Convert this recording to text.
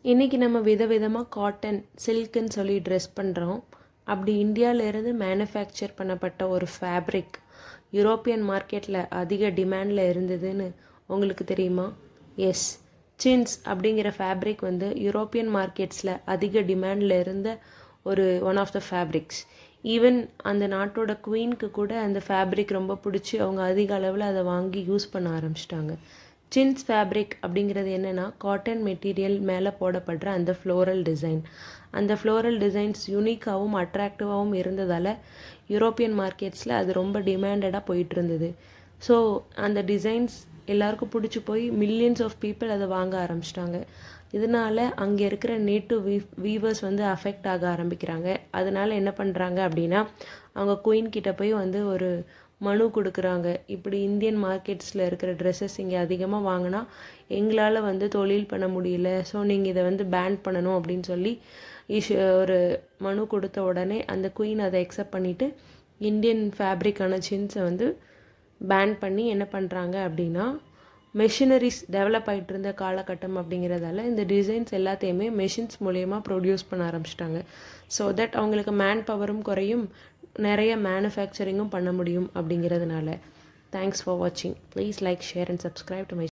இன்றைக்கி நம்ம விதவிதமாக காட்டன் சில்க்குன்னு சொல்லி ட்ரெஸ் பண்ணுறோம். அப்படி இந்தியாவிலேருந்து மேனுஃபேக்சர் பண்ணப்பட்ட ஒரு ஃபேப்ரிக் யூரோப்பியன் மார்க்கெட்டில் அதிக டிமாண்டில் இருந்ததுன்னு உங்களுக்கு தெரியுமா? எஸ், சின்ஸ் அப்படிங்கிற ஃபேப்ரிக் வந்து யூரோப்பியன் மார்க்கெட்ஸில் அதிக டிமாண்டில் இருந்த one of the fabrics. Even அந்த நாட்டோட குவீனுக்கு கூட அந்த ஃபேப்ரிக் ரொம்ப பிடிச்சி அவங்க அதிக அளவில் அதை வாங்கி யூஸ் பண்ண ஆரம்பிச்சிட்டாங்க. சின்ஸ் ஃபேப்ரிக் அப்படிங்கிறது என்னென்னா, காட்டன் மெட்டீரியல் மேலே போடப்படுற அந்த ஃப்ளோரல் டிசைன். அந்த ஃப்ளோரல் டிசைன்ஸ் யூனிக்காகவும் அட்ராக்டிவாகவும் இருந்ததால் யூரோப்பியன் மார்க்கெட்ஸில் அது ரொம்ப டிமாண்டடாக போயிட்டு இருந்தது. ஸோ அந்த டிசைன்ஸ் எல்லாருக்கும் பிடிச்சி போய் மில்லியன்ஸ் ஆஃப் பீப்புள் அதை வாங்க ஆரம்பிச்சிட்டாங்க. இதனால் அங்கே இருக்கிற நேட்டிவ் வீவர்ஸ் வந்து அஃபெக்ட் ஆக ஆரம்பிக்கிறாங்க. அதனால் என்ன பண்ணுறாங்க அப்படின்னா, அவங்க குயின் கிட்ட போய் வந்து ஒரு மனு கொடுக்குறாங்க. இப்படி இந்தியன் மார்க்கெட்ஸில் இருக்கிற ட்ரெஸ்ஸஸ் இங்கே அதிகமாக வாங்கினா எங்களால் வந்து தொழில் பண்ண முடியல, ஸோ நீங்கள் இதை வந்து பேன் பண்ணணும் அப்படின்னு சொல்லி ஒரு மனு கொடுத்த உடனே அந்த குயின் அதை அக்செப்ட் பண்ணிவிட்டு இந்தியன் ஃபேப்ரிக்கான சின்ஸை வந்து பேன் பண்ணி என்ன பண்ணுறாங்க அப்படின்னா, மெஷினரிஸ் டெவலப் ஆகிட்டு இருந்த காலகட்டம் அப்படிங்கிறதால இந்த டிசைன்ஸ் எல்லாத்தையுமே மெஷின்ஸ் மூலயமா ப்ரொடியூஸ் பண்ண ஆரம்பிச்சிட்டாங்க. ஸோ தட் அவங்களுக்கு மேன் பவரும் குறையும், நிறைய மேனுஃபேக்சரிங்கும் பண்ண முடியும் அப்படிங்கிறதுனால. தேங்க்ஸ் ஃபார் வாட்சிங். Please like, share and subscribe to my